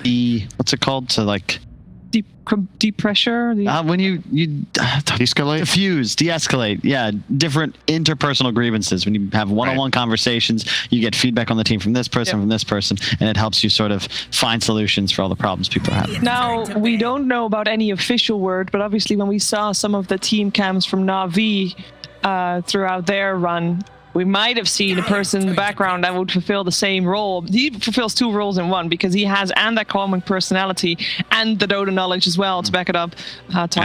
the what's it called to like deep pressure. When you de-escalate, diffuse, de-escalate. Yeah, different interpersonal grievances. When you have one-on-one conversations, you get feedback on the team from this person, from this person, and it helps you sort of find solutions for all the problems people are having. Now, we don't know about any official word, but obviously when we saw some of the team cams from NAVI throughout their run, we might have seen a person in the background that would fulfill the same role. He fulfills two roles in one because he has and that calming personality and the Dota knowledge as well to back it up.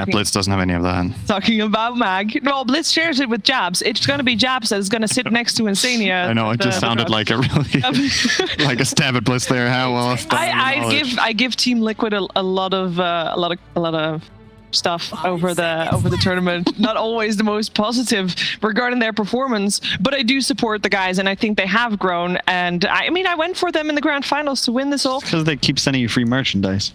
Blitz doesn't have any of that. Talking about Mag. Well, Blitz shares it with Jabs. It's going to be Jabs that is going to sit next to Insania. I know, it just sounded like a really like a stab at Blitz there. How well I give Team Liquid a lot of stuff over the tournament. Not always the most positive regarding their performance, but I do support the guys and I think they have grown. And I mean, I went for them in the grand finals to win this all. Because they keep sending you free merchandise.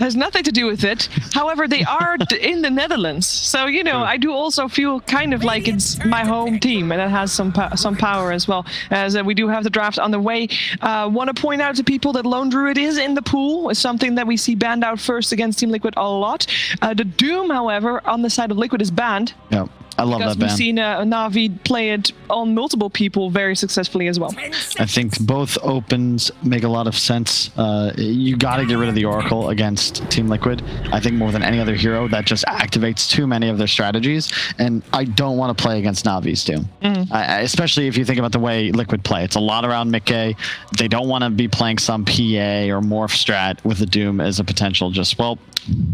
Has nothing to do with it. However, they are in the Netherlands, so you know I do also feel kind of like it's my home team, and it has some power as well. As we do have the draft on the way. Want to point out to people that Lone Druid is in the pool. Is something that we see banned out first against Team Liquid a lot. The Doom, however, on the side of Liquid is banned. Yeah. I love that ban. Because we've seen Navi play it on multiple people very successfully as well. I think both opens make a lot of sense. You got to get rid of the Oracle against Team Liquid. I think more than any other hero, that just activates too many of their strategies. And I don't want to play against Navi's Doom. Especially if you think about the way Liquid play. It's a lot around Mickey. They don't want to be playing some PA or Morph strat with the Doom as a potential just, well,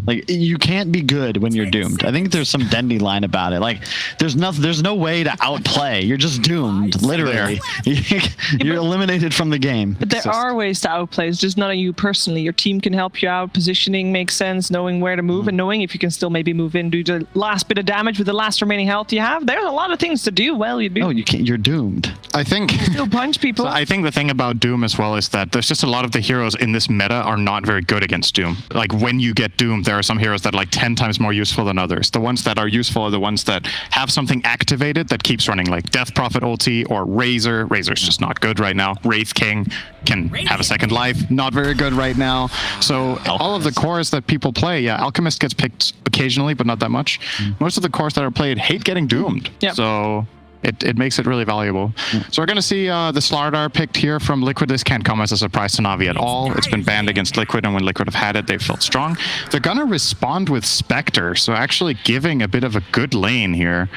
like you can't be good when you're doomed. I think there's some Dendy line about it. Like there's no way to outplay. You're just doomed, literally. You're eliminated from the game. But there are ways to outplay. It's just not on you personally. Your team can help you out. Positioning makes sense. Knowing where to move and knowing if you can still maybe move in, do the last bit of damage with the last remaining health you have. There's a lot of things to do. Well, you do. No, you can't. You're doomed. I think. Still punch people. So I think the thing about Doom as well is that there's just a lot of the heroes in this meta are not very good against Doom. Like when you get Doomed, there are some heroes that are like 10 times more useful than others. The ones that are useful are the ones that have something activated that keeps running, like Death Prophet ulti or Razor. Razor's just not good right now. Wraith King can have a second life. Not very good right now. So all of the cores that people play, Alchemist gets picked occasionally, but not that much. Most of the cores that are played hate getting doomed. So it makes it really valuable. So we're going to see the Slardar picked here from Liquid. This can't come as a surprise to Navi at all. It's been banned against Liquid, and when Liquid have had it, they've felt strong. They're going to respond with Spectre, so actually giving a bit of a good lane here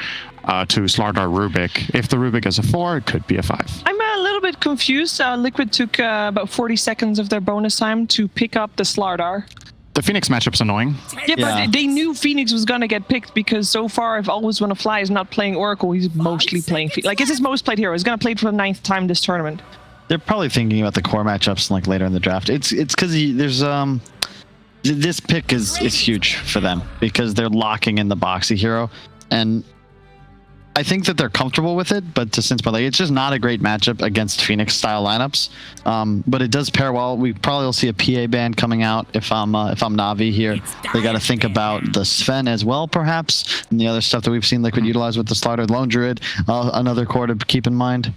to Slardar Rubik. If the Rubik is a 4, it could be a 5. I'm a little bit confused. Liquid took about 40 seconds of their bonus time to pick up the Slardar. The Phoenix matchup's annoying. Yeah, but they knew Phoenix was going to get picked because so far, if Always Wanna Fly is not playing Oracle, he's mostly playing like it's his most played hero. He's going to play it for the 9th time this tournament. They're probably thinking about the core matchups like later in the draft. It's because there's this pick is huge for them because they're locking in the Boxy hero, and I think that they're comfortable with it, but to Since like, it's just not a great matchup against Phoenix style lineups. But it does pair well. We probably will see a PA ban coming out if I'm Navi here. They got to think about the Sven as well, perhaps, and the other stuff that we've seen Liquid utilize with the Slardar Lone Druid. Another core to keep in mind.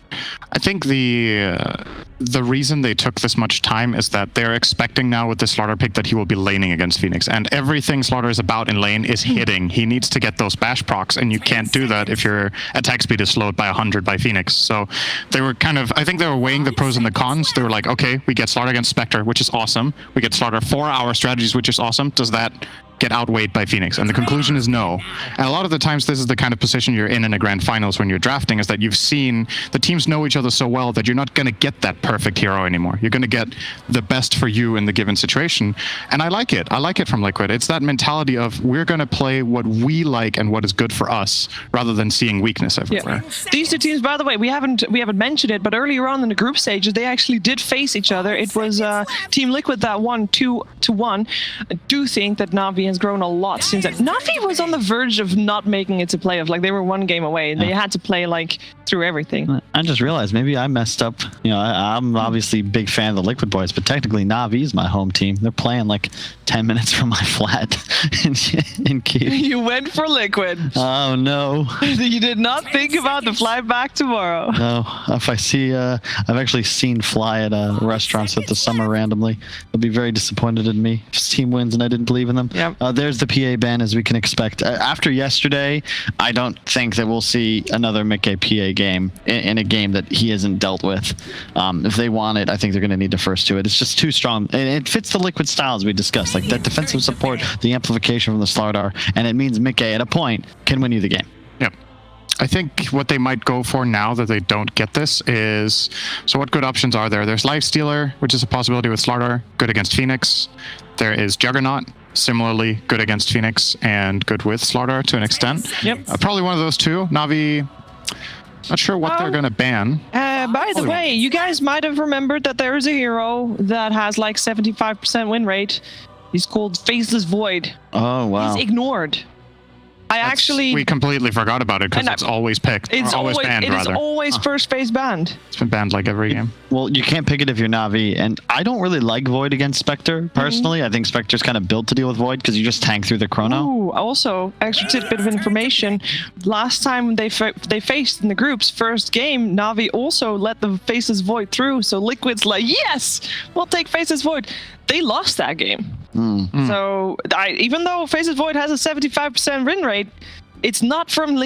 I think the reason they took this much time is that they're expecting now with the Slardar pick that he will be laning against Phoenix, and everything Slardar is about in lane is hitting. He needs to get those bash procs, and you can't do that if your attack speed is slowed by 100 by Phoenix. So they were I think they were weighing the pros and the cons. They were like, okay, we get Slardar against Spectre, which is awesome. We get Slardar 4-hour strategies, which is awesome. Does that get outweighed by Phoenix? And the conclusion is no. And a lot of the times this is the kind of position you're in a grand finals when you're drafting, is that you've seen the teams know each other so well that you're not going to get that perfect hero anymore. You're going to get the best for you in the given situation. And I like it. I like it from Liquid. It's that mentality of we're going to play what we like and what is good for us rather than seeing weakness everywhere. These two teams, by the way, we haven't mentioned it, but earlier on in the group stages, they actually did face each other. It was Team Liquid that won 2-1. I do think that Navi has grown a lot since then. Navi was on the verge of not making it to playoff. Like they were one game away. They had to play like through everything. I just realized maybe I messed up. You know, I'm obviously a big fan of the Liquid Boys, but technically Navi is my home team. They're playing like 10 minutes from my flat in Kiev. You went for Liquid. Oh no! You did not think about the flight back tomorrow. No, if I see, I've actually seen Fly at restaurants at the summer randomly. They'll be very disappointed in me if his team wins and I didn't believe in them. Yep. There's the PA ban, as we can expect. After yesterday, I don't think that we'll see another Mickey PA game in a game that he hasn't dealt with. If they want it, I think they're going to need to first do it. It's just too strong. And it fits the Liquid style, as we discussed. Like that defensive support, the amplification from the Slardar, and it means Mickey at a point can win you the game. Yep. I think what they might go for now that they don't get this is, so what good options are there? There's Lifestealer, which is a possibility with Slardar, good against Phoenix. There is Juggernaut, similarly good against Phoenix and good with Slardar to an extent. Yep. Probably one of those two. Navi, not sure what they're going to ban. By the way, you guys might have remembered that there is a hero that has like 75% win rate. He's called Faceless Void. Oh, wow. He's ignored. We completely forgot about it because it's always picked. It's always banned, it rather. is always first phase banned. It's been banned like every game. Well, you can't pick it if you're Navi, and I don't really like Void against Spectre, personally. I think Spectre's kind of built to deal with Void because you just tank through the chrono. Ooh, also, extra tidbit of information. Last time they faced in the groups, first game, Navi also let the Faceless Void through, so Liquid's like, yes, we'll take Faceless Void. They lost that game. So even though Faceless Void has a 75% win rate, it's not from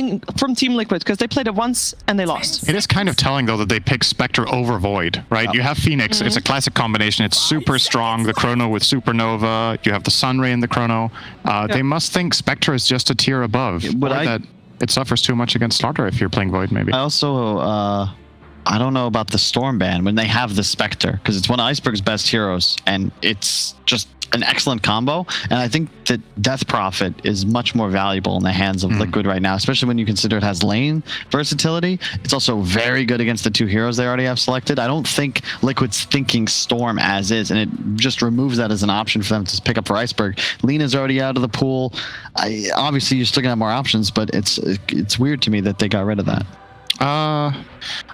Team Liquid because they played it once and they lost. It is kind of telling though that they pick Spectre over Void, right? Yep. You have Phoenix. It's a classic combination. It's super strong. The Chrono with Supernova. You have the Sunray in the Chrono. They must think Spectre is just a tier above. But that it suffers too much against Slardar if you're playing Void, maybe. I also I don't know about the Storm ban when they have the Spectre, because it's one of Iceberg's best heroes and it's just an excellent combo. And I think that Death Prophet is much more valuable in the hands of Liquid right now, especially when you consider it has lane versatility. It's also very good against the two heroes they already have selected. I don't think Liquid's thinking Storm as is, and it just removes that as an option for them to pick up for Iceberg. Lena's already out of the pool. Obviously, you're still gonna have more options, but it's weird to me that they got rid of that.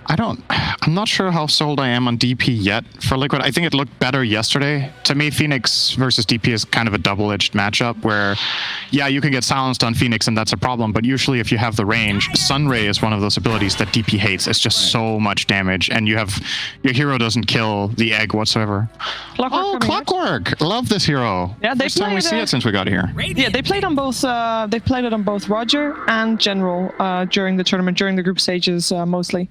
I'm not sure how sold I am on DP yet for Liquid. I think it looked better yesterday. To me, Phoenix versus DP is kind of a double-edged matchup where, yeah, you can get silenced on Phoenix and that's a problem, but usually if you have the range, Sunray is one of those abilities that DP hates. It's just so much damage, and your hero doesn't kill the egg whatsoever. Clockwork! Love this hero. Yeah, First time we see it since we got here. Yeah, they played on both. They played it on both Roger and General during the tournament, during the group stages mostly.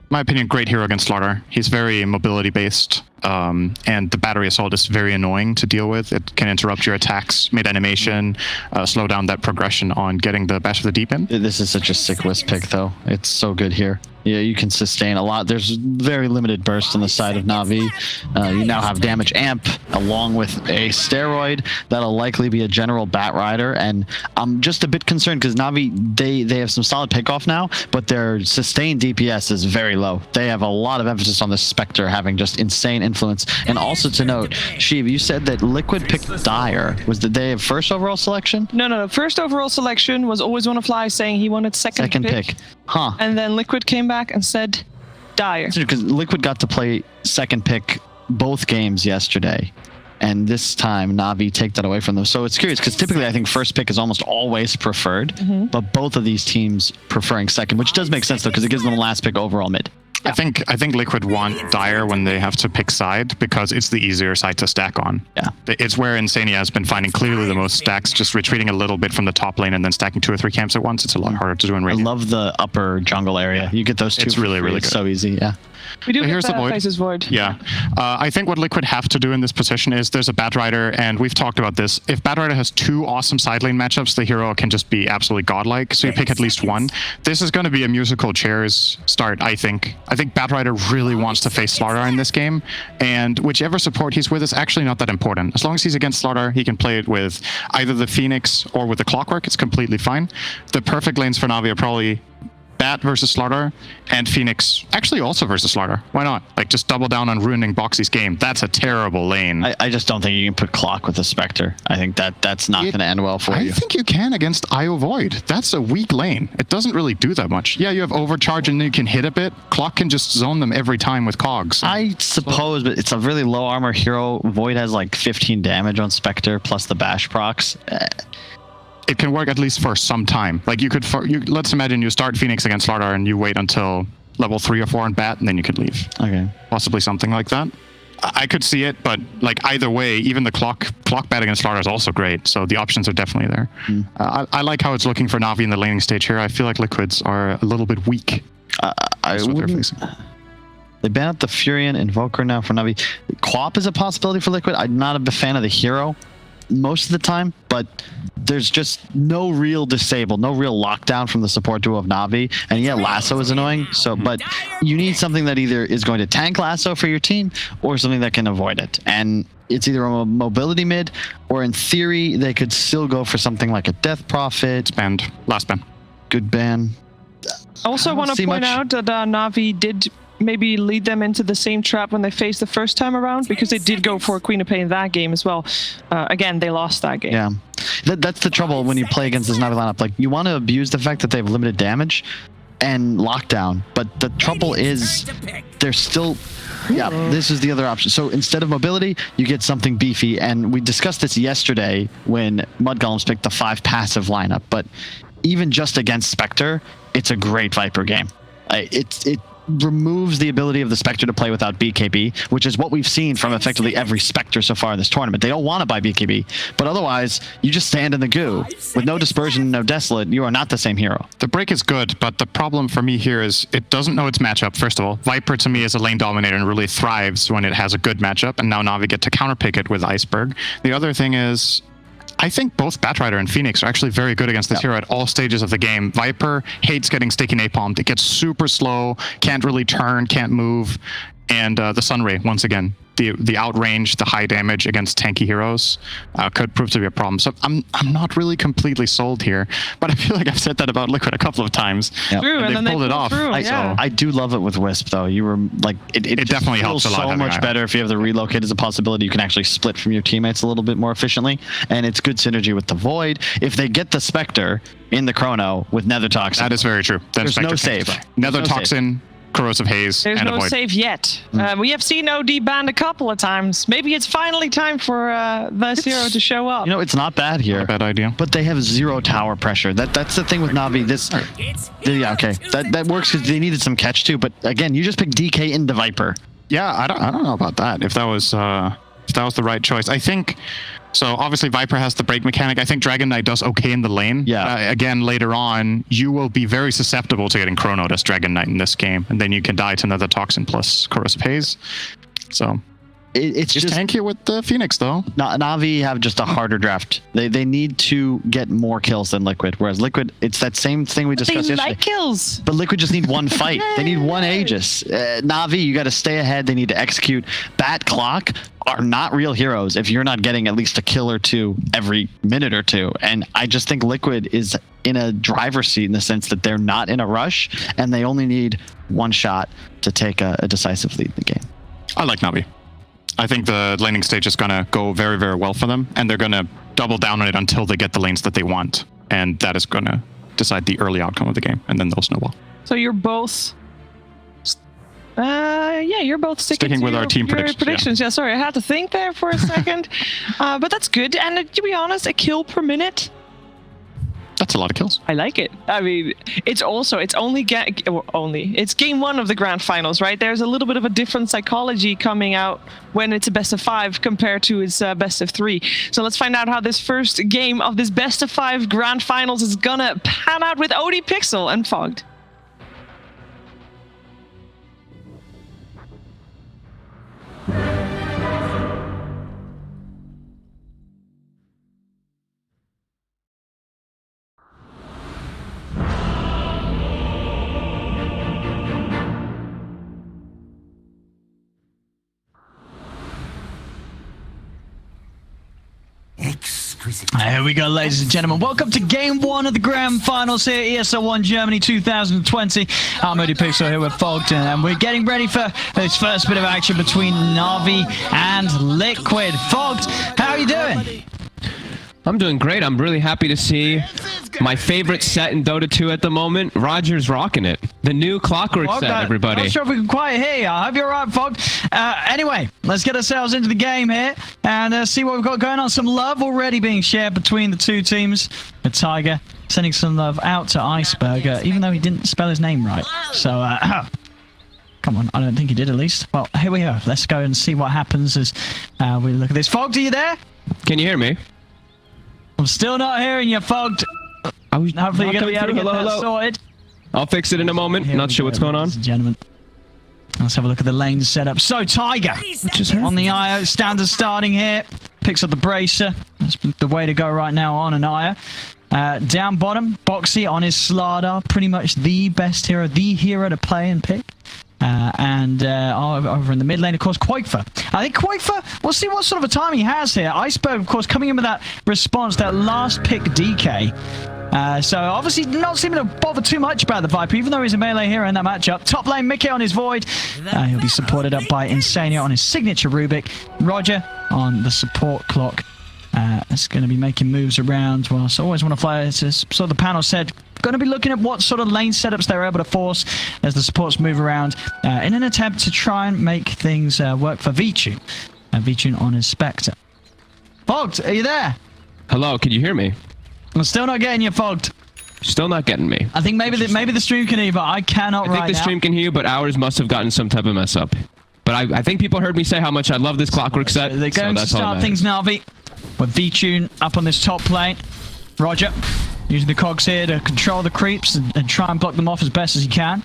My opinion, great hero against Slardar. He's very mobility based, and the battery assault is very annoying to deal with. It can interrupt your attacks mid-animation, slow down that progression on getting the Bash of the Deep in. This is such a sick Wisp pick, though. It's so good here. Yeah, you can sustain a lot. There's very limited burst on the side of Navi. You now have damage amp along with a steroid. That'll likely be a general Bat Rider, and I'm just a bit concerned because Navi, they have some solid pickoff now, but their sustained DPS is very low. They have a lot of emphasis on the Spectre having just insane influence. And also to note, Sheev, you said that Liquid picked Dire. Was that they have first overall selection? No. First overall selection was Always Wanna Fly saying he wanted second pick. Huh. And then Liquid came back and said Dire. Because Liquid got to play second pick both games yesterday, and this time Navi take that away from them. So it's curious because typically I think first pick is almost always preferred, but both of these teams preferring second, which does make sense though because it gives them the last pick overall mid. I think Liquid want Dire when they have to pick side because it's the easier side to stack on. Yeah. It's where Insania has been finding clearly the most stacks, just retreating a little bit from the top lane and then stacking 2 or 3 camps at once. It's a lot harder to do in Radiant. I love the upper jungle area. You get those two. It's really, really good. It's so easy, yeah. We do Here's get the Void. Faceless Void. Yeah. I think what Liquid have to do in this position is there's a Bat Rider, and we've talked about this. If Bat Rider has 2 awesome side lane matchups, the hero can just be absolutely godlike, so you pick at least one. This is going to be a musical chairs start, I think. I think Bat Rider really wants to face Slardar in this game, and whichever support he's with is actually not that important. As long as he's against Slardar, he can play it with either the Phoenix or with the Clockwork. It's completely fine. The perfect lanes for Navi are probably Bat versus Slardar, and Phoenix actually also versus Slardar. Why not? Like, just double down on ruining Boxy's game. That's a terrible lane. I just don't think you can put Clock with a Spectre. I think that's not going to end well for you. I think you can against IO Void. That's a weak lane. It doesn't really do that much. Yeah, you have overcharge and you can hit a bit. Clock can just zone them every time with cogs. I suppose, but it's a really low armor hero. Void has like 15 damage on Spectre plus the bash procs. It can work at least for some time. Like, you could, let's imagine you start Phoenix against Slardar and you wait until level 3 or 4 on Bat, and then you could leave. Okay. Possibly something like that. I could see it, but like either way, even the clock Bat against Slardar is also great. So the options are definitely there. I like how it's looking for Navi in the laning stage here. I feel like Liquids are a little bit weak. That's what they're facing. They ban out the Furion Invoker now for Navi. Quap is a possibility for Liquid. I'm not a big fan of the hero most of the time, but there's just no real disable, no real lockdown from the support duo of Navi. And yeah, Lasso is annoying. So, but you need something that either is going to tank Lasso for your team or something that can avoid it. And it's either a mobility mid, or in theory, they could still go for something like a Death Prophet. Banned. Last ban. Good ban. Also want to point out that Navi did maybe lead them into the same trap when they faced the first time around, because they did go for Queen of Pain that game as well. Again, they lost that game. Yeah, that's the trouble when you play against this Navi lineup. Like, you want to abuse the fact that they have limited damage and lockdown, but the trouble is they're still... Yeah, this is the other option. So instead of mobility, you get something beefy, and we discussed this yesterday when Mudgolems picked the 5 passive lineup, but even just against Spectre, it's a great Viper game. It removes the ability of the Spectre to play without BKB, which is what we've seen from effectively every Spectre so far in this tournament. They don't want to buy BKB, but otherwise, you just stand in the goo. With no Dispersion, no Desolate, you are not the same hero. The break is good, but the problem for me here is it doesn't know its matchup, first of all. Viper, to me, is a lane dominator and really thrives when it has a good matchup, and now Navi get to counterpick it with Iceberg. The other thing is, I think both Batrider and Phoenix are actually very good against this hero at all stages of the game. Viper hates getting sticky napalmed. It gets super slow, can't really turn, can't move. And the Sunray, once again, the outrange, the high damage against tanky heroes could prove to be a problem. So I'm not really completely sold here, but I feel like I've said that about Liquid a couple of times. Yep. True, and they pulled it off. I do love it with Wisp, though. You were like, it definitely helps a lot. So much better if you have the relocate as a possibility. You can actually split from your teammates a little bit more efficiently, and it's good synergy with the Void. If they get the Spectre in the Chrono with Nether Toxin, that is very true. Then there's no save. Nether Toxin. Corrosive Haze. There's and no Avoid. save yet. We have seen OD banned a couple of times. Maybe it's finally time for the hero to show up. You know, it's not bad here. Not a bad idea. But they have 0 tower pressure. That's the thing with Navi. Yeah, okay. That works because they needed some catch too. But again, you just pick DK into Viper. Yeah, I don't know about that. If that was the right choice, I think. So obviously Viper has the break mechanic. I think Dragon Knight does okay in the lane. Yeah. Again, later on, you will be very susceptible to getting Chronoed as Dragon Knight in this game, and then you can die to another Toxin plus Corrosive Haze. So it's just tankier with the Phoenix, though. Navi have just a harder draft. They need to get more kills than Liquid, whereas Liquid, it's that same thing we discussed yesterday. They like kills. But Liquid just need one fight. They need one Aegis. Navi, you got to stay ahead. They need to execute. Bat, Clock are not real heroes if you're not getting at least a kill or two every minute or two. And I just think Liquid is in a driver's seat in the sense that they're not in a rush, and they only need one shot to take a decisive lead in the game. I like Navi. I think the laning stage is going to go very, very well for them, and they're going to double down on it until they get the lanes that they want. And that is going to decide the early outcome of the game, and then they'll snowball. So you're both... you're both sticking with to our team predictions. Yeah, sorry, I had to think there for a second. But that's good. And to be honest, a kill per minute... That's a lot of kills. I like it. I mean, it's game 1 of the grand finals, right? There's a little bit of a different psychology coming out when it's a best of 5 compared to its best of 3. So let's find out how this first game of this best of 5 grand finals is gonna pan out with OD Pixel and Fogged. Here we go, ladies and gentlemen. Welcome to Game 1 of the Grand Finals here, ESL 1 Germany 2020. I'm Moody Pixel here with Fogged, and we're getting ready for this first bit of action between NAVI and Liquid. Fogged, how are you doing? I'm doing great. I'm really happy to see my favorite set in Dota 2 at the moment. Roger's rocking it. The new Clockwork set, everybody. Not sure if we can quite hear you. I hope you're right, Fogged. Anyway, let's get ourselves into the game here and see what we've got going on. Some love already being shared between the two teams. The Tiger sending some love out to Iceberg, even though he didn't spell his name right. So, come on, I don't think he did at least. Well, here we go. Let's go and see what happens as we look at this. Fogged, are you there? Can you hear me? I'm still not hearing you, Fogged. Hopefully you're going to be able to get that sorted. I'll fix it in a moment. Not sure what's going on. Ladies and gentlemen, let's have a look at the lane setup. So Tiger on the IO, standard starting here. Picks up the bracer. That's the way to go right now on an IO. Down bottom, Boxy on his Slardar. Pretty much the best hero, the hero to play and pick. Over in the mid lane, of course, Quakefer. I think Quakefer, we'll see what sort of a time he has here. Iceberg, of course, coming in with that response, that last pick DK. So obviously not seeming to bother too much about the Viper, even though he's a melee hero in that matchup. Top lane, Mickey on his Void. He'll be supported up by Insanio on his signature Rubik. Roger on the support clock. It's going to be making moves around. Well, so always want to fly, as sort of the panel said, going to be looking at what sort of lane setups they're able to force as the supports move around in an attempt to try and make things work for Vichun. Vichun on his Spectre. Fogged, are you there? Hello, can you hear me? I'm still not getting you, Fogged. Still not getting me. I think maybe the stream can hear, but I cannot right now. I think the stream can hear you, but ours must have gotten some type of mess up. But I think people heard me say how much I love this Clockwork set. They're going to start things, Navi, with Vichun up on this top lane. Roger using the cogs here to control the creeps and try and block them off as best as he can.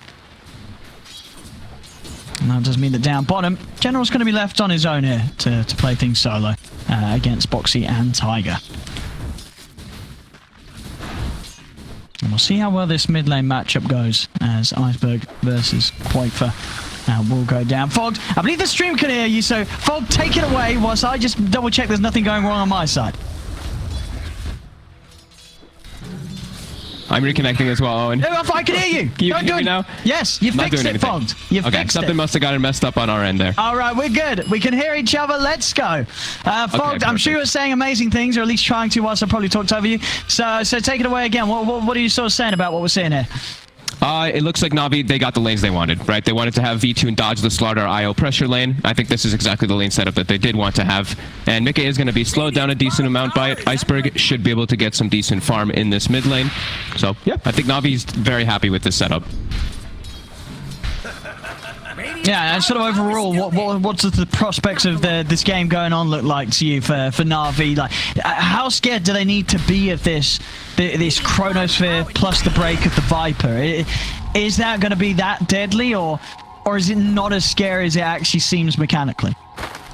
And that does mean that down bottom, General's going to be left on his own here to play things solo against Boxy and Tiger. And we'll see how well this mid lane matchup goes as Iceberg versus Quakefer will go down. Fogged, I believe the stream can hear you, so Fogged, take it away whilst I just double check there's nothing going wrong on my side. I'm reconnecting as well, Owen. No, I can hear you. You can hear me now? Yes, you fixed it, Fogged. You fixed it. Something must have gotten messed up on our end there. All right, we're good. We can hear each other. Let's go. Fogged, I'm sure you're saying amazing things, or at least trying to, whilst I probably talked over you. So take it away again. What are you sort of saying about what we're seeing here? It looks like Navi, they got the lanes they wanted, right? They wanted to have V2 dodge the Slardar IO pressure lane. I think this is exactly the lane setup that they did want to have. And Mickey is going to be slowed down a decent amount by it. Iceberg should be able to get some decent farm in this mid lane. So, yeah, I think Navi's very happy with this setup. Yeah, and sort of overall, what's the prospects of this game going on look like to you for Na'Vi? Like, how scared do they need to be of this Chronosphere plus the break of the Viper? Is that going to be that deadly, or is it not as scary as it actually seems mechanically?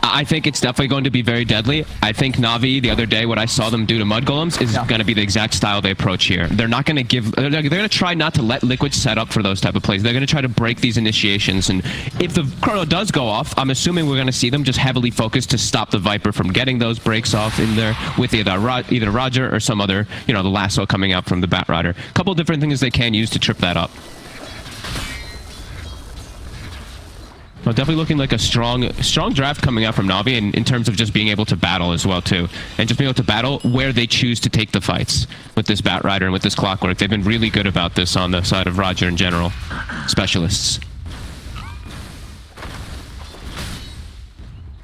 I think it's definitely going to be very deadly. I think Na'Vi, the other day, what I saw them do to Mud Golems is going to be the exact style they approach here. They're not going to give... They're going to try not to let Liquid set up for those type of plays. They're going to try to break these initiations. And if the Chrono does go off, I'm assuming we're going to see them just heavily focused to stop the Viper from getting those breaks off in there with either Roger or some other, the lasso coming out from the Bat Rider. A couple different things they can use to trip that up. Well, definitely looking like a strong draft coming out from Na'Vi in terms of just being able to battle as well, too. And just being able to battle where they choose to take the fights with this Bat Rider and with this Clockwork. They've been really good about this on the side of Roger in general. Specialists.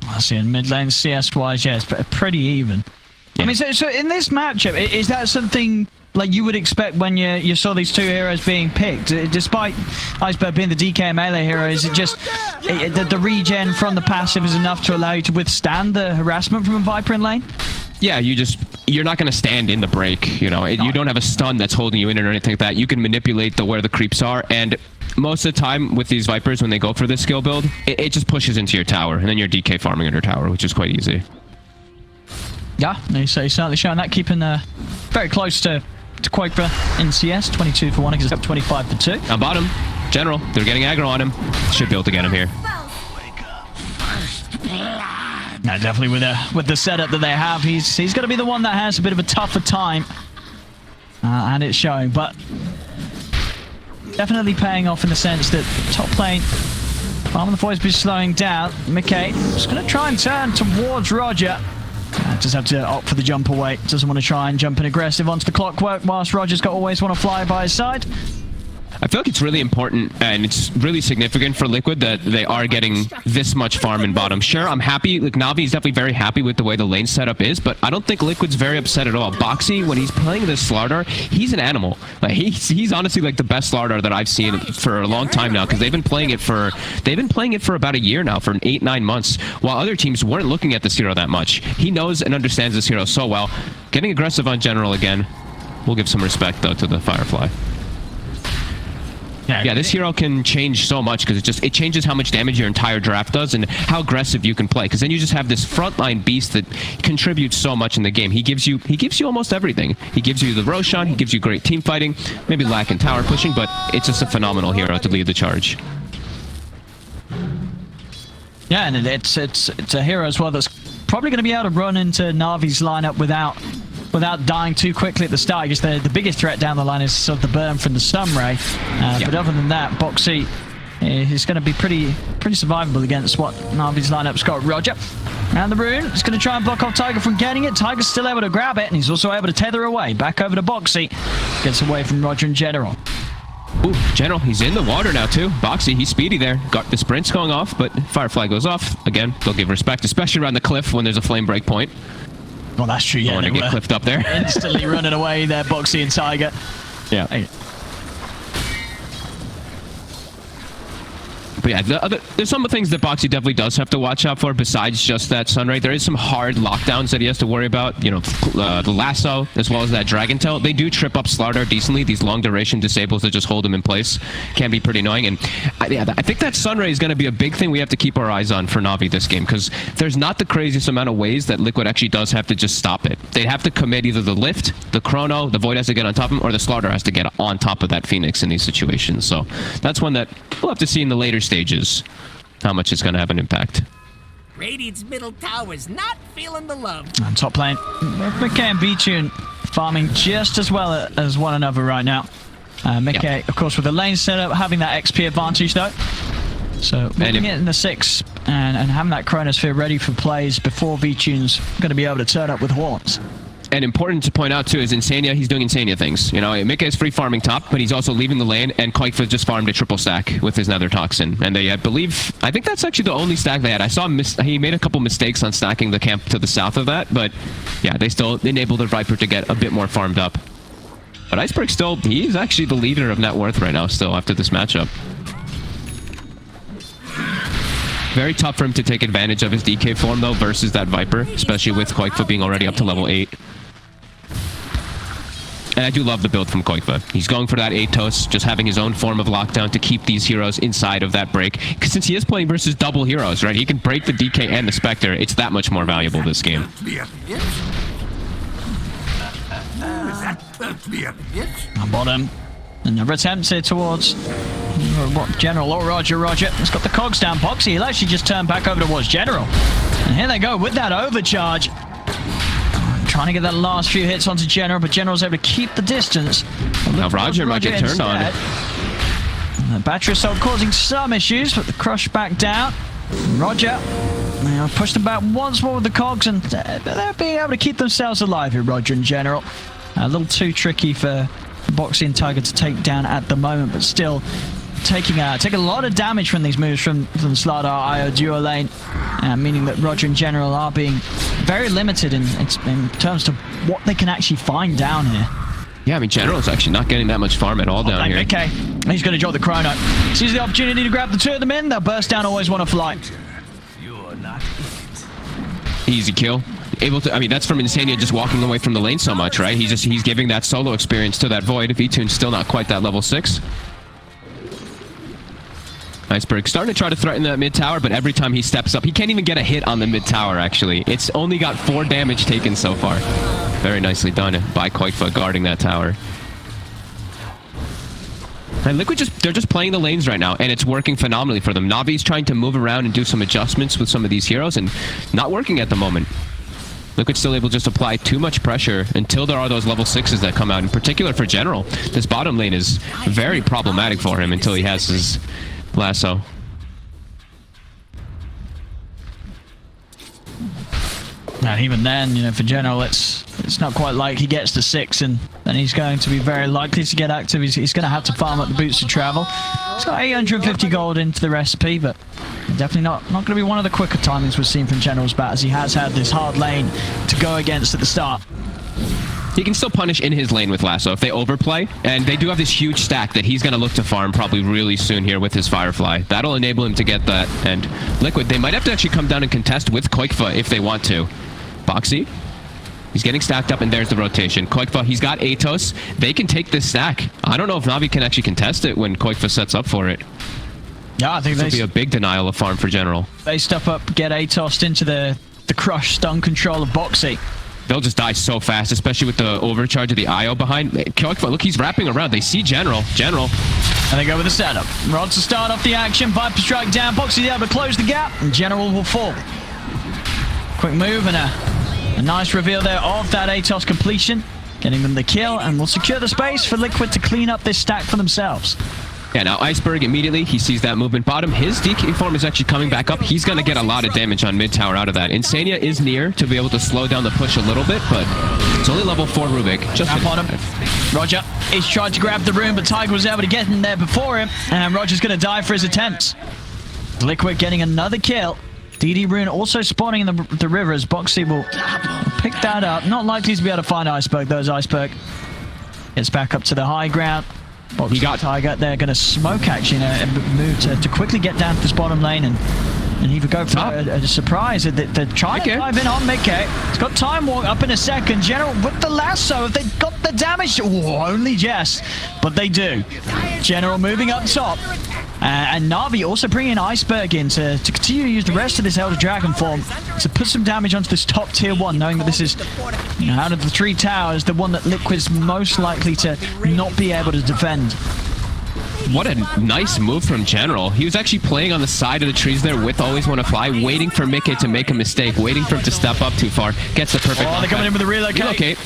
I see in mid lane CS-wise, yeah, it's pretty even. Yeah. I mean, so in this matchup, is that something like you would expect when you saw these two heroes being picked? Despite Iceberg being the DK melee hero, is it just the regen from the passive is enough to allow you to withstand the harassment from a Viper in lane? Yeah, you're not going to stand in the break, you don't have a stun that's holding you in or anything like that. You can manipulate where the creeps are, and most of the time with these Vipers, when they go for this skill build, it just pushes into your tower, and then you're DK farming under tower, which is quite easy. Yeah, he's certainly showing that, keeping very close to Quakefer in CS, 22 for 1 against 25 for 2. On bottom, General, they're getting aggro on him. Should be able to get him here. No, definitely with the setup that they have, he's going to be the one that has a bit of a tougher time. And it's showing, but definitely paying off in the sense that top lane, Farm of the Voice be slowing down. McKay just going to try and turn towards Roger. Just have to opt for the jump away. Doesn't want to try and jump in aggressive onto the clockwork whilst Roger's got always want to fly by his side. I feel like it's really important and it's really significant for Liquid that they are getting this much farm in bottom. Sure, I'm happy. Like, Navi is definitely very happy with the way the lane setup is, but I don't think Liquid's very upset at all. Boxy, when he's playing this Slardar, he's an animal. Like, he's honestly like the best Slardar that I've seen for a long time now, because they've been playing it for about a year now, for 8-9 months, while other teams weren't looking at this hero that much. He knows and understands this hero so well. Getting aggressive on General again. We'll give some respect though to the Firefly. Yeah, this hero can change so much because it changes how much damage your entire draft does and how aggressive you can play. Because then you just have this frontline beast that contributes so much in the game. He gives you almost everything. He gives you the Roshan. He gives you great team fighting. Maybe lack in tower pushing, but it's just a phenomenal hero to lead the charge. Yeah, and it's a hero as well that's probably going to be able to run into Navi's lineup without dying too quickly at the start. I guess the biggest threat down the line is sort of the burn from the stun ray. But other than that, Boxy is going to be pretty survivable against what Navi's lineup's got. Roger. And the rune is going to try and block off Tiger from getting it. Tiger's still able to grab it, and he's also able to tether away. Back over to Boxy. Gets away from Roger and General. Ooh, General, he's in the water now too. Boxy, he's speedy there. Got the sprint's going off, but Firefly goes off. Again, they'll give respect, especially around the cliff when there's a flame break point. Well, that's true. Yeah, want to get cliffed up there. Instantly running away there, Boxy and Tiger. Yeah. Hey. But yeah, there's some things that Boxy definitely does have to watch out for besides just that Sunray. There is some hard lockdowns that he has to worry about. You know, the lasso as well as that Dragon Tail. They do trip up Slardar decently. These long duration disables that just hold him in place can be pretty annoying. And I think that Sunray is going to be a big thing we have to keep our eyes on for Navi this game, because there's not the craziest amount of ways that Liquid actually does have to just stop it. They'd have to commit either the lift, the chrono, the Void has to get on top of him, or the Slardar has to get on top of that Phoenix in these situations. So that's one that we'll have to see in the later stages how much it's going to have an impact. Radiant's middle tower's not feeling the love. And top lane, McKay and B-Tune farming just as well as one another right now. McKay, of course, with the lane setup, having that XP advantage though. So moving it in the 6 and having that Chronosphere ready for plays before B-Tune's going to be able to turn up with horns. And important to point out too is Insania, he's doing Insania things. You know, Mika is free farming top, but he's also leaving the lane, and Quakefoot just farmed a triple stack with his Nether Toxin. And they, I think that's actually the only stack they had. I saw he made a couple mistakes on stacking the camp to the south of that, but yeah, they still enabled the Viper to get a bit more farmed up. But Iceberg still, he's actually the leader of net worth right now still after this matchup. Very tough for him to take advantage of his DK form though versus that Viper, especially with Quakefoot being already up to level 8. And I do love the build from Quakefoot. He's going for that Atos, just having his own form of lockdown to keep these heroes inside of that break. Because since he is playing versus double heroes, right? He can break the DK and the Spectre. It's that much more valuable this game. On bottom. Another attempt here towards General or Roger. Roger has got the cogs down. Boxy, he'll actually just turn back over towards General. And here they go with that overcharge. Trying to get that last few hits onto General, but General's able to keep the distance. Now Roger might get turned on. And the battery assault causing some issues, but the crush back down. Roger pushed them back once more with the cogs, and they're being able to keep themselves alive here, Roger and General. A little too tricky for Boxy and Tiger to take down at the moment, but still taking a lot of damage from these moves from Slardar IO duo lane, meaning that Roger and General are being very limited in terms of what they can actually find down here. Yeah, I mean, General's actually not getting that much farm at all down here. Okay, he's going to drop the chrono. Sees the opportunity to grab the two of them in. They'll burst down, always want to fly. Easy kill. Able to, I mean, that's from Insania just walking away from the lane so much, right? He's giving that solo experience to that Void. V-Tune's still not quite that level 6. Iceberg starting to try to threaten that mid tower, but every time he steps up, he can't even get a hit on the mid tower, actually. It's only got 4 damage taken so far. Very nicely done by Quakefoot guarding that tower. And Liquid they're just playing the lanes right now, and it's working phenomenally for them. Navi's trying to move around and do some adjustments with some of these heroes, and not working at the moment. Liquid's still able to just apply too much pressure until there are those level 6s that come out. In particular for General, this bottom lane is very problematic for him until he has his lasso. And even then, you know, for General, it's not quite like he gets to 6 and then he's going to be very likely to get active. He's going to have to farm up the boots to travel. He's got 850 gold into the recipe, but definitely not going to be one of the quicker timings we've seen from General's bat, as he has had this hard lane to go against at the start. He can still punish in his lane with lasso if they overplay, and they do have this huge stack that he's going to look to farm probably really soon here with his Firefly. That'll enable him to get that, and Liquid, they might have to actually come down and contest with Koikfa if they want to. Boxy, he's getting stacked up, and there's the rotation. Koikfa, he's got Atos. They can take this stack. I don't know if Navi can actually contest it when Koikfa sets up for it. Yeah, I think this will be a big denial of farm for General. They step up, get Atos into the crush stun control of Boxy. They'll just die so fast, especially with the overcharge of the IO behind. Koikfa, look, he's wrapping around. They see General. And they go with the setup. Rod to start off the action. Viper strike down. Boxy able to close the gap, and General will fall. Quick move and a nice reveal there of that Atos completion, getting them the kill, and will secure the space for Liquid to clean up this stack for themselves. Yeah, now Iceberg immediately, he sees that movement bottom. His DK form is actually coming back up. He's going to get a lot of damage on mid tower out of that. Insania is near to be able to slow down the push a little bit, but it's only level 4 Rubik. Just on him. Roger, he's tried to grab the rune, but Tiger was able to get in there before him, and Roger's going to die for his attempts. Liquid getting another kill. DD Rune also spawning in the river as Boxy will pick that up. Not likely to be able to find Iceberg, though, as Iceberg gets back up to the high ground. Boxy, he got Tiger. They're going to smoke, actually, and move to quickly get down to this bottom lane and even go for a surprise. They're trying to dive in on Mickey. He's got time walk up in a second. General with the lasso. If they've got the damage, only just, but they do. General moving up top. And Navi also bringing Iceberg in to continue to use the rest of this Elder Dragon form to put some damage onto this top tier 1, knowing that this is, you know, out of the 3 towers, the one that Liquid's most likely to not be able to defend. What a nice move from General. He was actually playing on the side of the trees there with Always Want to Fly, waiting for Mickey to make a mistake, waiting for him to step up too far. Gets the perfect they're coming in with a relocate.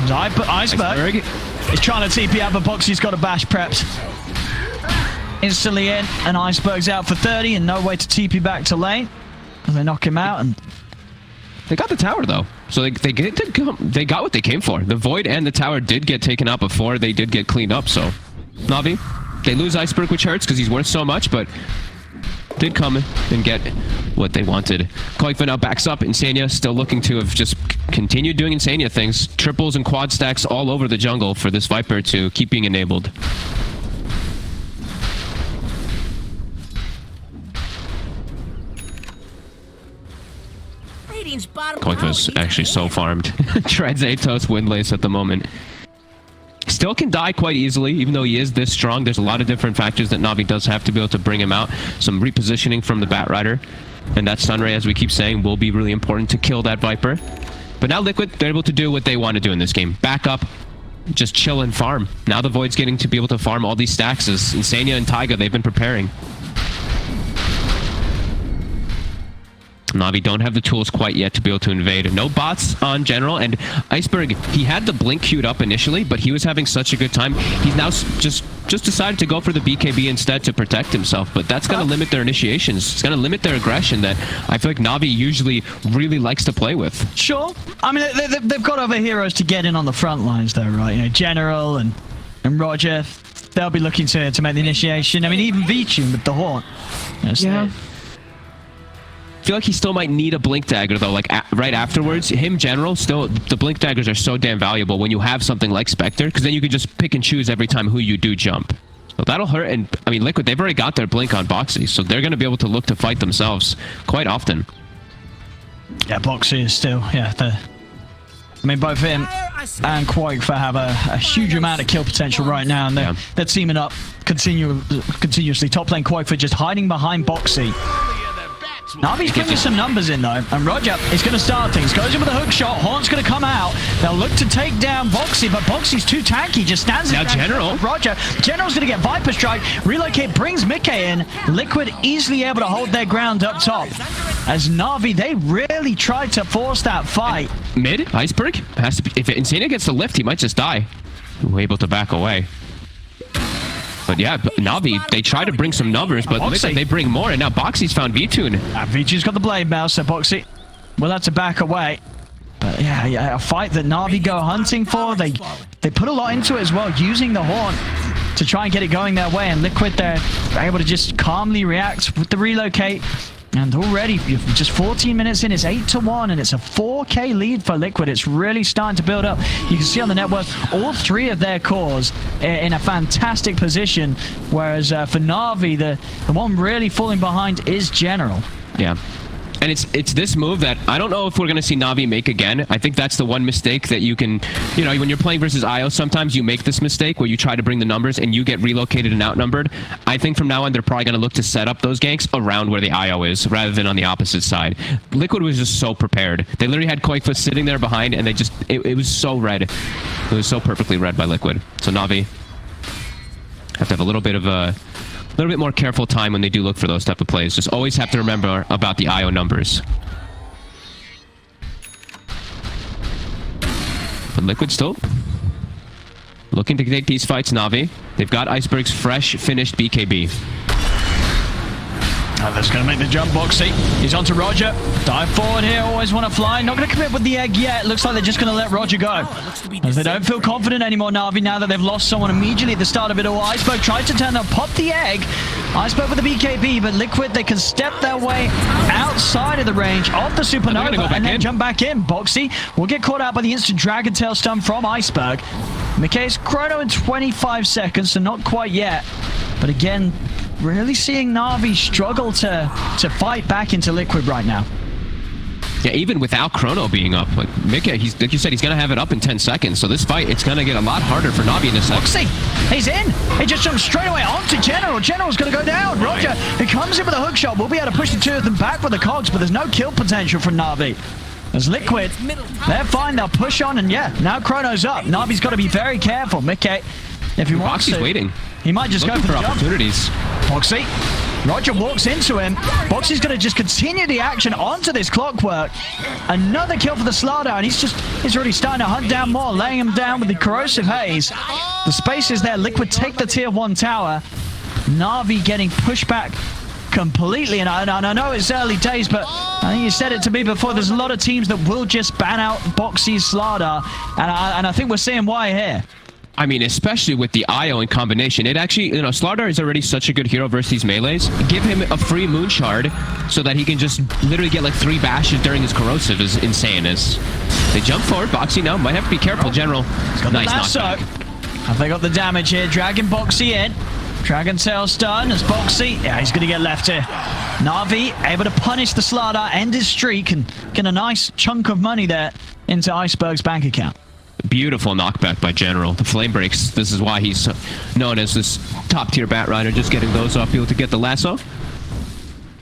Iceberg is trying to TP out, but Boxy's got a bash prepped. Instantly in, and Iceberg's out for 30 and no way to TP back to lane. And they knock him out, and they got the tower though. So they got what they came for. The Void and the tower did get taken out before they did get cleaned up, so Navi, they lose Iceberg, which hurts because he's worth so much, but did come and get what they wanted. Koikfa now backs up. Insania still looking to have just continued doing Insania things. Triples and quad stacks all over the jungle for this Viper to keep being enabled. Koikfa's actually so farmed. Treads Atos Windlace at the moment. Still can die quite easily, even though he is this strong. There's a lot of different factors that Navi does have to be able to bring him out. Some repositioning from the Batrider. And that Sunray, as we keep saying, will be really important to kill that Viper. But now Liquid, they're able to do what they want to do in this game. Back up, just chill and farm. Now the Void's getting to be able to farm all these stacks as Insania and Taiga, they've been preparing. Navi don't have the tools quite yet to be able to invade. No bots on General, and Iceberg, he had the blink queued up initially, but he was having such a good time. He's now just decided to go for the BKB instead to protect himself, but that's going to limit their initiations. It's going to limit their aggression that I feel like Navi usually really likes to play with. Sure. I mean, they've got other heroes to get in on the front lines though, right? You know, General and Roger, they'll be looking to make the initiation. I mean, even Vichun with the Horn. You know, yeah. I feel like he still might need a blink dagger though, like right afterwards. Him, General, still the blink daggers are so damn valuable when you have something like Spectre, because then you can just pick and choose every time who you do jump. So that'll hurt. And I mean, Liquid, they've already got their blink on Boxy, so they're going to be able to look to fight themselves quite often. Yeah, Boxy is still, I mean, both him and Koikfa have a huge amount of kill potential right now, and they're teaming up continuously. Top lane Koikfa just hiding behind Boxy. Navi's putting some numbers in though, and Roger is going to start things. Goes in with a hook shot. Horn's going to come out. They'll look to take down Boxy, but Boxy's too tanky. Just stands now General. Roger. General's going to get Viper Strike. Relocate brings Mickey in. Liquid easily able to hold their ground up top. As Navi, they really tried to force that fight. Mid, Iceberg has to be, if Insania gets the lift, he might just die. We're able to back away. But yeah, Navi, they try to bring some numbers, but it looks like they bring more, and now Boxy's found V-Tune. V-Tune's got the blade mouse, so Boxy will have to back away. But yeah, a fight that Navi go hunting for. They put a lot into it as well, using the Horn to try and get it going their way, and Liquid, they're able to just calmly react with the relocate. And already, just 14 minutes in, it's 8-1, and it's a 4K lead for Liquid. It's really starting to build up. You can see on the net worth, all three of their cores in a fantastic position, whereas for Navi, the one really falling behind is General. Yeah. And it's this move that I don't know if we're going to see Navi make again. I think that's the one mistake that you can, you know, when you're playing versus IO, sometimes you make this mistake where you try to bring the numbers and you get relocated and outnumbered. I think from now on, they're probably going to look to set up those ganks around where the IO is rather than on the opposite side. Liquid was just so prepared. They literally had Koikfa sitting there behind, and they just, it was so read. It was so perfectly read by Liquid. So Navi have to have a little bit more careful time when they do look for those type of plays. Just always have to remember about the IO numbers. But Liquid still looking to take these fights, Navi. They've got Iceberg's fresh, finished BKB. That's going to make the jump, Boxy. He's on to Roger. Dive forward here, always want to fly. Not going to commit with the egg yet. Looks like they're just going to let Roger go. As they don't feel confident anymore, Navi, now that they've lost someone immediately at the start of it all. Iceberg tries to turn them, pop the egg. Iceberg with the BKB, but Liquid, they can step their way outside of the range of the Supernova and then jump back in. Boxy will get caught out by the instant Dragon Tail stun from Iceberg. McKay's chrono in 25 seconds, so not quite yet. But again, really seeing Navi struggle to fight back into Liquid right now. Yeah, even without Chrono being up, like Mickey, like you said, he's going to have it up in 10 seconds. So this fight, it's going to get a lot harder for Navi in a second. Boxy, he's in. He just jumps straight away onto General. General's going to go down. Roger, he comes in with a hook shot. We'll be able to push the two of them back with the cogs, but there's no kill potential from Navi. As Liquid, they're fine. They'll push on, and yeah, now Chrono's up. Navi's got to be very careful. Mickey, if he wants to, waiting. He might just go for the opportunities. Boxy. Roger walks into him. Boxy's going to just continue the action onto this clockwork. Another kill for the Slardar, and he's already starting to hunt down more, laying him down with the corrosive haze. The space is there. Liquid take the tier 1 tower. Navi getting pushed back completely, and I know it's early days, but I think you said it to me before, there's a lot of teams that will just ban out Boxy's Slardar, and I think we're seeing why here. I mean, especially with the IO in combination. It actually, you know, Slardar is already such a good hero versus these melees. Give him a free Moon Shard so that he can just literally get like 3 bashes during his corrosive is insane. As they jump forward, Boxy now might have to be careful. General, nice knockback. Have they got the damage here? Dragging Boxy in. Dragon Tail stun as Boxy. Yeah, he's going to get left here. Navi able to punish the Slardar, end his streak, and get a nice chunk of money there into Iceberg's bank account. Beautiful knockback by General. The flame breaks. This is why he's known as this top tier bat rider, just getting those off people to get the lasso.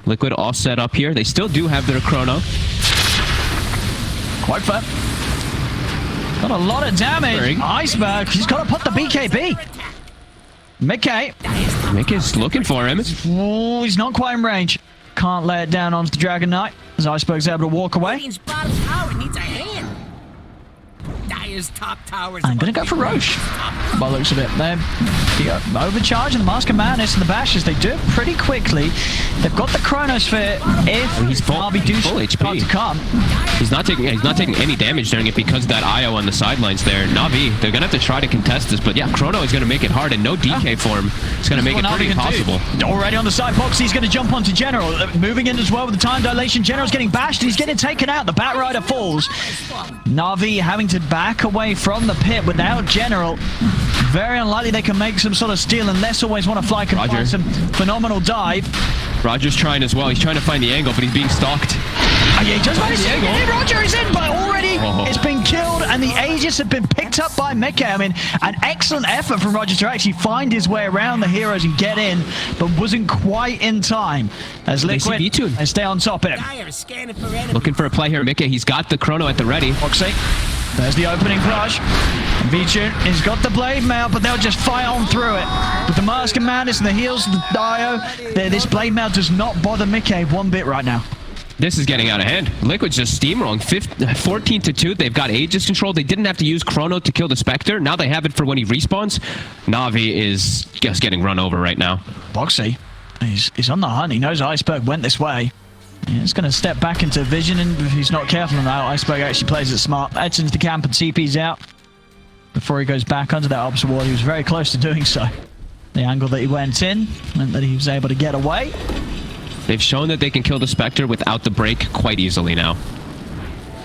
Liquid all set up here. They still do have their chrono. Quite fair. Got a lot of damage. Iceberg, he's got to put the BKB. Mickey's looking for him. Oh, he's not quite in range. Can't lay it down onto the Dragon Knight as Iceberg's able to walk away. I'm going to go for Roche. By the looks of it. They're overcharging the Mask of Madness and the bashes. They do it pretty quickly. They've got the Chronosphere if he's full HP. To come. He's not taking any damage during it because of that IO on the sidelines there. Navi, they're going to have to try to contest this, but yeah, Chrono is going to make it hard, and no DK for him. It's going to make it pretty impossible. Already on the side, Boxy's going to jump onto General. Moving in as well with the time dilation. General's getting bashed, and he's getting taken out. The Bat Rider falls. Navi having to back away from the pit without General. Very unlikely they can make some sort of steal unless always want to fly can find some phenomenal dive. Roger's trying as well. He's trying to find the angle, but he's being stalked. Oh, yeah, he just managed to get in. Roger is in, but already Oh. it's been killed, and the Aegis have been picked up by Mickey. I mean, an excellent effort from Roger to actually find his way around the heroes and get in, but wasn't quite in time. As Liquid, they stay on top of him. Dire scanning for enemies. Looking for a play here, Mickey. He's got the chrono at the ready. Foxy, there's the opening flush. Vichu, he's got the blade mail, but they'll just fight on through it. With the Mask of Madness and the heals of the Dio, this blade mail does not bother Mickey one bit right now. This is getting out of hand. Liquid's just steamrolling. 14-2. They've got Aegis control. They didn't have to use Chrono to kill the Spectre. Now they have it for when he respawns. Navi is just getting run over right now. Foxy, he's on the hunt. He knows Iceberg went this way. He's going to step back into vision, and if he's not careful now, Iceberg actually plays it smart. Heads into the camp and TP's out. Before he goes back under that opposite wall, he was very close to doing so. The angle that he went in meant that he was able to get away. They've shown that they can kill the Spectre without the break quite easily now.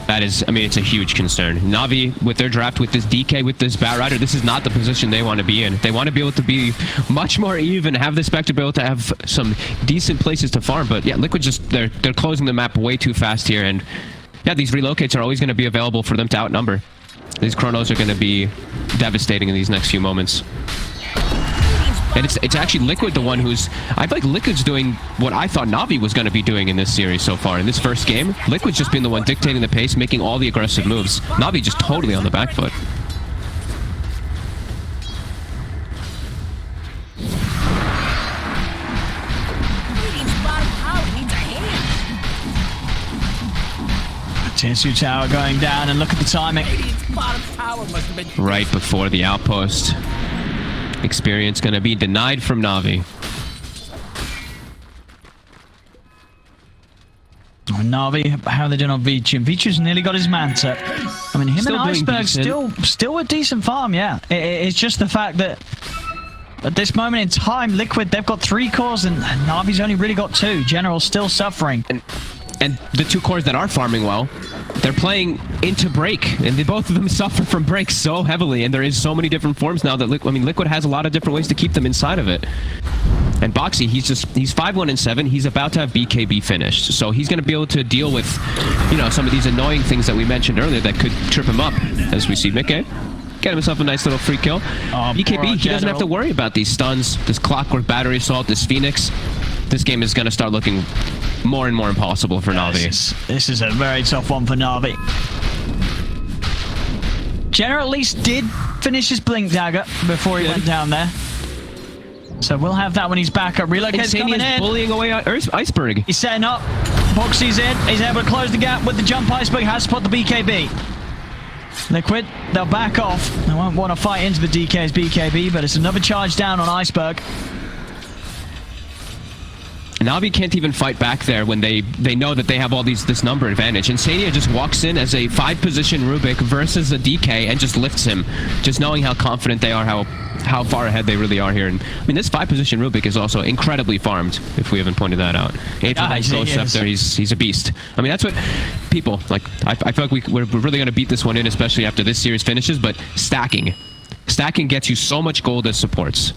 That is, I mean, it's a huge concern. Navi, with their draft, with this DK, with this Bat Rider, this is not the position they want to be in. They want to be able to be much more even, have the Spectre be able to have some decent places to farm. But yeah, Liquid just, they're closing the map way too fast here. And yeah, these relocates are always going to be available for them to outnumber. These chronos are going to be devastating in these next few moments. And it's actually Liquid the one who's... I feel like Liquid's doing what I thought Navi was going to be doing in this series so far. In this first game, Liquid's just been the one dictating the pace, making all the aggressive moves. Navi just totally on the back foot. Tier 2 tower going down, and look at the timing. Right before the outpost. Experience going to be denied from Navi. Navi, how are they doing on Vichu? Vichu's nearly got his manta. I mean, him Still and doing Iceberg still a decent farm, yeah. It's just the fact that at this moment in time, Liquid, they've got 3 cores and Navi's only really got 2. General's still suffering. And the 2 cores that are farming well, they're playing into break, and both of them suffer from break so heavily, and there is so many different forms now that Liquid has a lot of different ways to keep them inside of it. And Boxy, he's 5-1-7. He's about to have BKB finished, so he's going to be able to deal with, you know, some of these annoying things that we mentioned earlier that could trip him up. As we see Mickey get himself a nice little free kill. BKB, he doesn't have to worry about these stuns, this Clockwork Battery Assault, this Phoenix. This game is going to start looking more and more impossible for Navi. This is a very tough one for Navi. General at least did finish his Blink Dagger before he went down there. So we'll have that when he's back up. Relocate's coming in. Bullying away Iceberg. He's setting up. Boxy's in. He's able to close the gap with the jump. Iceberg has spot the BKB. Liquid, they'll back off. They won't want to fight into the DK's BKB, but it's another charge down on Iceberg. Navi can't even fight back there when they know that they have all this number advantage. Insania just walks in as a 5-position Rubik versus a DK and just lifts him, just knowing how confident they are, how far ahead they really are here. And I mean, this 5-position Rubik is also incredibly farmed, if we haven't pointed that out. Ghost up there, he's a beast. I mean, that's what people like. I feel like we're really going to beat this one in, especially after this series finishes. But stacking gets you so much gold as supports.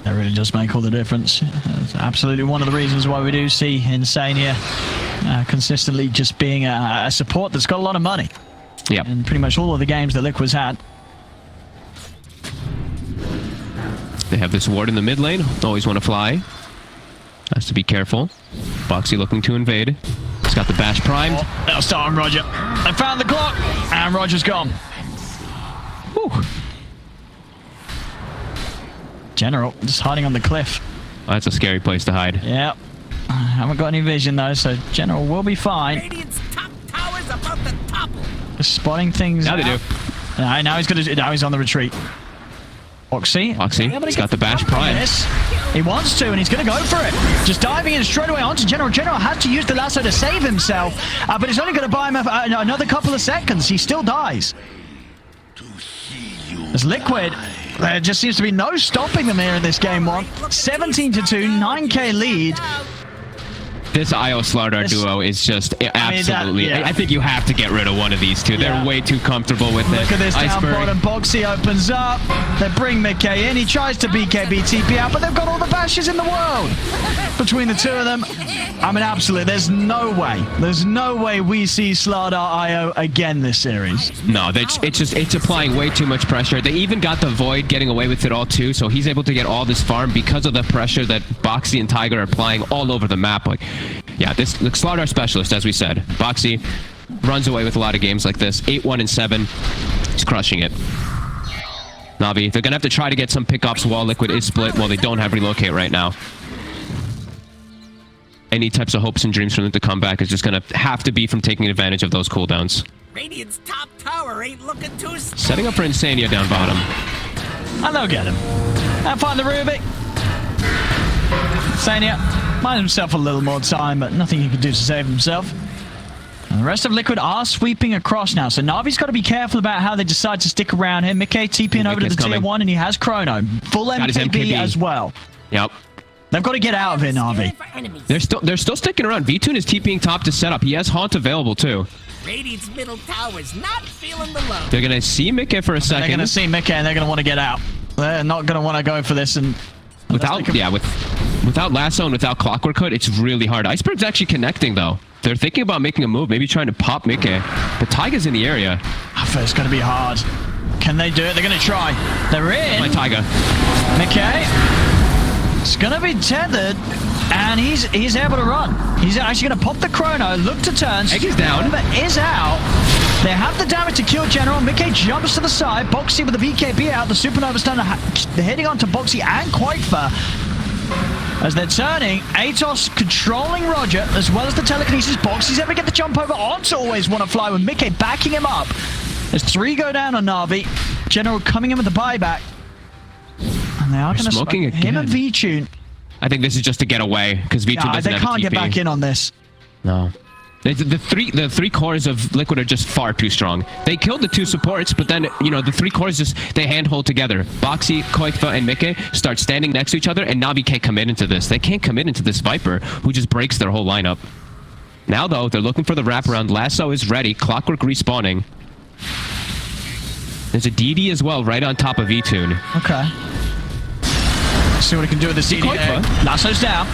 That really does make all the difference. That's absolutely one of the reasons why we do see Insania consistently just being a support that's got a lot of money. Yeah. In pretty much all of the games that Liquid's had. They have this ward in the mid lane. Always want to fly. Has to be careful. Boxy looking to invade. He's got the bash primed. Oh, that'll start on Roger. They found the clock, and Roger's gone. Whew. General just hiding on the cliff. Oh, that's a scary place to hide. Yep. Haven't got any vision though, so General will be fine. Radiant's top tower's about to topple. Just spotting things. Now they do. Now he's on the retreat. Boxy, he's got the bash prime. He wants to, and he's going to go for it. Just diving in straight away onto General. General has to use the lasso to save himself, but it's only going to buy him another couple of seconds. He still dies. As Liquid, there just seems to be no stopping them here in this game one. 17-2, 9k lead. This IO Slardar duo is just absolutely... yeah. I think you have to get rid of one of these two. Yeah. They're way too comfortable with it. Look at this down Iceberg. bottom. Boxy opens up. They bring Mickey in. He tries to BKB TP out, but they've got all the bashes in the world between the two of them. I mean, absolutely. There's no way. There's no way we see Slardar IO again this series. No, it's applying way too much pressure. They even got the Void getting away with it all too, so he's able to get all this farm because of the pressure that Boxy and Tiger are applying all over the map. Like, yeah, this the Slardar specialist, as we said. Boxy runs away with a lot of games like this. 8-1 and 7. He's crushing it. Navi, they're gonna have to try to get some pickups while Liquid is split. Well, they don't have relocate right now. Any types of hopes and dreams for them to come back is just gonna have to be from taking advantage of those cooldowns. Radiant's top tower ain't looking too... Setting up for Insania down bottom. And they'll get him. And find the Rubik. Insania buys himself a little more time, but nothing he can do to save himself. And the rest of Liquid are sweeping across now, so Navi's got to be careful about how they decide to stick around him. Mickey TPing over to the tier 1, and he has Chrono. Full MKB as well. Yep. They've got to get out of here, Navi. They're still sticking around. V-Tune is TPing top to set up. He has Haunt available too. Radiant's middle tower's not feeling the load. They're gonna see Mickey for a second. They're gonna see Mickey, and they're gonna want to get out. They're not gonna want to go for this, and without Lasso and without Clockwork Hood, it's really hard. Iceberg's actually connecting though. They're thinking about making a move, maybe trying to pop Mickey. But Taiga's in the area. It's gonna be hard. Can they do it? They're gonna try. They're in. My Taiga. Mickey. It's gonna be tethered, and he's able to run. He's actually gonna pop the Chrono, look to turn. Egg is down. But is out. They have the damage to kill General. Mickey jumps to the side. Boxy with the BKB out. The Supernova's done. They're heading on to Boxy and Quakefer. As they're turning, Atos controlling Roger, as well as the telekinesis. Boxy's able to get the jump over onto Always Wanna Fly with Mickey backing him up. As 3 go down on Navi. General coming in with the buyback. And they are going to smoke him and V-Tune. I think this is just to get away, because V-Tune doesn't they have a can't TP. get back in on this. No. The three cores of Liquid are just far too strong. They killed the 2 supports, but then, you know, the 3 cores just, they handhold together. Boxy, Koikfa, and Mickey start standing next to each other, and Navi can't commit into this. They can't commit into this Viper, who just breaks their whole lineup. Now, though, they're looking for the wraparound. Lasso is ready. Clockwork respawning. There's a DD as well, right on top of V-Tune. Okay. See what he can do with the CD. Lasso's down.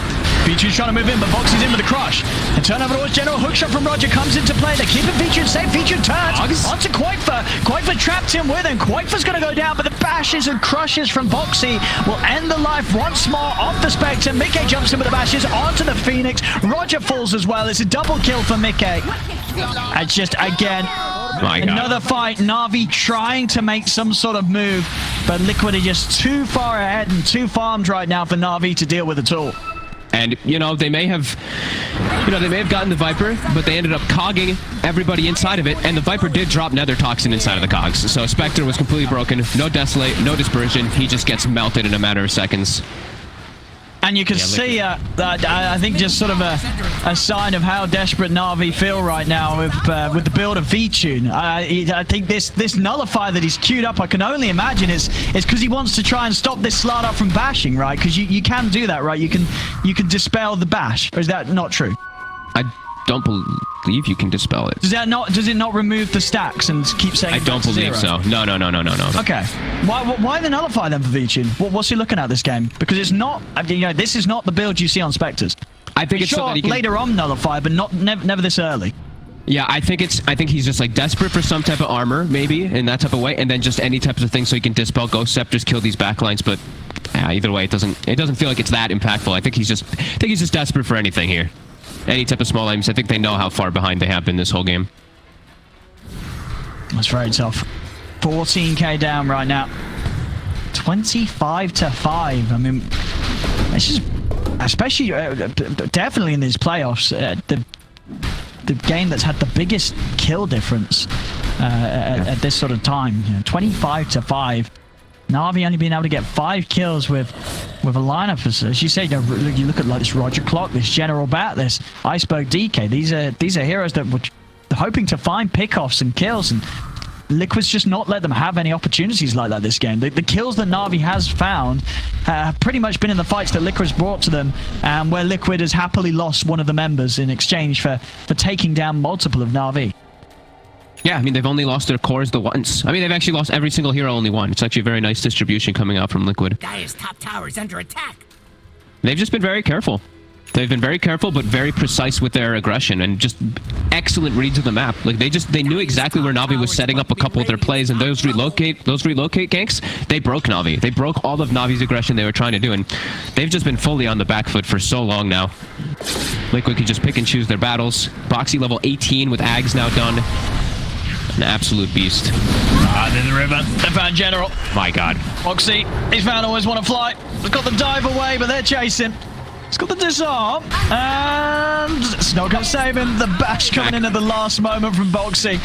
V-Tune's trying to move in, but Boxy's in with a crush. And turnover towards General. Hookshot from Roger comes into play. They're keeping V-Tune safe. V-Tune turns onto Quakefer. Quakefer trapped him with him. Quakefer's going to go down, but the bashes and crushes from Boxy will end the life once more off the Spectre. Mickey jumps in with the bashes onto the Phoenix. Roger falls as well. It's a double kill for Mickey. It's just, again, another fight. Navi trying to make some sort of move, but Liquid are just too far ahead and too farmed right now for Navi to deal with at all. And, you know, they may have gotten the Viper, but they ended up cogging everybody inside of it, and the Viper did drop Nether Toxin inside of the cogs. So Spectre was completely broken. No Desolate, no Dispersion. He just gets melted in a matter of seconds. And you can see that I think just sort of a sign of how desperate Navi feel right now with the build of V-Tune. I think this nullifier that he's queued up, I can only imagine is because he wants to try and stop this Slardar from bashing, right? Because you can do that, right? You can dispel the bash. Or is that not true? I don't believe you can dispel it. Does it not remove the stacks and keep saying? I don't believe so. No. Okay. Why the nullify then for V-Tune? What's he looking at this game? Because it's not. You know, this is not the build you see on Spectres. I think it's so that he can later on nullify, but never this early. Yeah, I think he's just like desperate for some type of armor, maybe in that type of way, and then just any types of things so he can dispel Ghost Scepters, kill these backlines. But either way, it doesn't feel like it's that impactful. I think he's just desperate for anything here. Any type of small items. I think they know how far behind they have been this whole game. That's very tough. 14k down right now. 25-5. I mean, it's just, especially definitely in these playoffs, the game that's had the biggest kill difference at this sort of time. You know, 25-5. Navi only being able to get 5 kills with a lineup, as you say. You look at like this Roger Clock, this General Bat, this Iceberg DK. These are heroes that were hoping to find pickoffs and kills, and Liquid's just not let them have any opportunities like that this game. The kills that Na'Vi has found have pretty much been in the fights that Liquid's brought to them, where Liquid has happily lost one of the members in exchange for taking down multiple of Na'Vi. Yeah, I mean, they've only lost their cores the once. I mean, they've actually lost every single hero only one. It's actually a very nice distribution coming out from Liquid. Dire's top tower is under attack. They've just been very careful. They've been very careful, but very precise with their aggression and just excellent reads of the map. Like they knew exactly where Na'Vi was setting up a couple of their plays, and those relocate ganks, they broke Na'Vi. They broke all of Navi's aggression they were trying to do, and they've just been fully on the back foot for so long now. Liquid can just pick and choose their battles. Boxy level 18 with Ags now done. An absolute beast. And in the river, they found General. My God. Boxy, he's found Always Want to Fly. He's got the dive away, but they're chasing. He's got the disarm, and it's not going to save him. The bash coming in at the last moment from Boxy.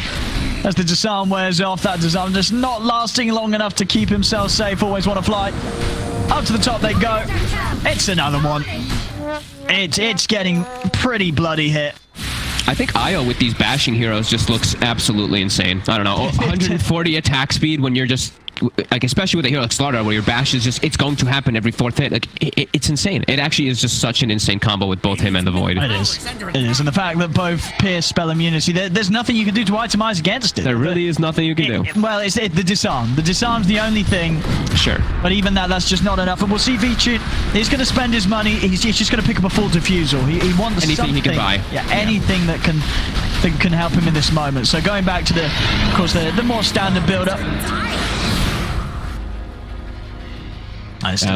As the disarm wears off, that disarm just not lasting long enough to keep himself safe. Always Want to Fly. Up to the top they go. It's another one. It's getting pretty bloody hit. I think Io with these bashing heroes just looks absolutely insane. I don't know, 140 attack speed when you're just, like, especially with a hero like Slaughter, where your bash is just, it's going to happen every fourth hit. Like, it's insane. It actually is just such an insane combo with both him and the Void. It is. It is. And the fact that both pierce spell immunity, there's nothing you can do to itemize against it. There really is nothing you can do. Well, it's the disarm. The disarm's the only thing. Sure. But even that's just not enough. And we'll see Vici, he's going to spend his money. He's just going to pick up a full diffusal. He wants anything something. He can buy. Yeah, anything that can help him in this moment. So going back to of course, the more standard build-up.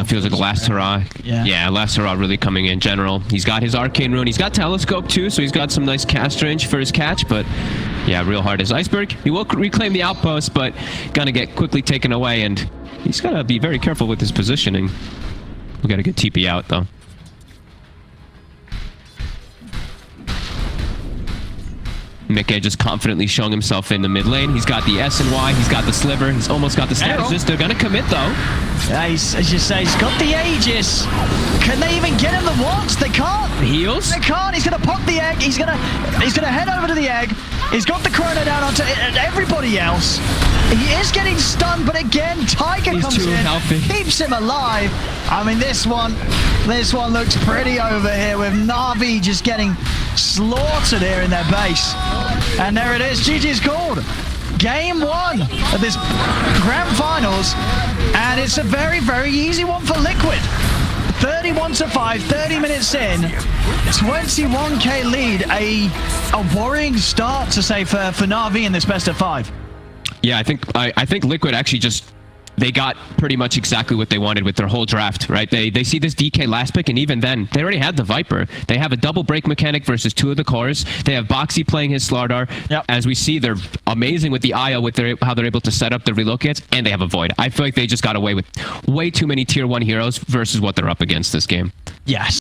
Feels like Last Hurrah. Yeah, Last Hurrah really coming in general. He's got his Arcane Rune. He's got Telescope too, so he's got some nice cast range for his catch, but yeah, real hard as Iceberg. He will reclaim the outpost, but gonna get quickly taken away, and he's gotta be very careful with his positioning. We got a good TP out though. Mickey just confidently showing himself in the mid lane. He's got the S and Y. He's got the sliver. He's almost got the status resist. They're going to commit, though. Yeah, as you say, he's got the Aegis. Can they even get him the once? They can't. Heals? They can't. He's going to pop the egg. He's going to head over to the egg. He's got the chrono down onto everybody else. He is getting stunned, but again, Tiger comes in, keeps him alive. I mean, this one looks pretty over here with Na'Vi just getting slaughtered here in their base. And there it is. GG's called. Game 1 of this grand finals, and it's a very, very easy one for Liquid. 31-5, 30 minutes in, 21k lead, a worrying start to say for Na'Vi in this best of 5. Yeah, I think Liquid actually just, they got pretty much exactly what they wanted with their whole draft, right? They see this DK last pick, and even then, they already had the Viper. They have a double break mechanic versus 2 of the cores. They have Boxy playing his Slardar. Yep. As we see, they're amazing with the IO, with how they're able to set up the relocates, and they have a Void. I feel like they just got away with way too many tier 1 heroes versus what they're up against this game. Yes.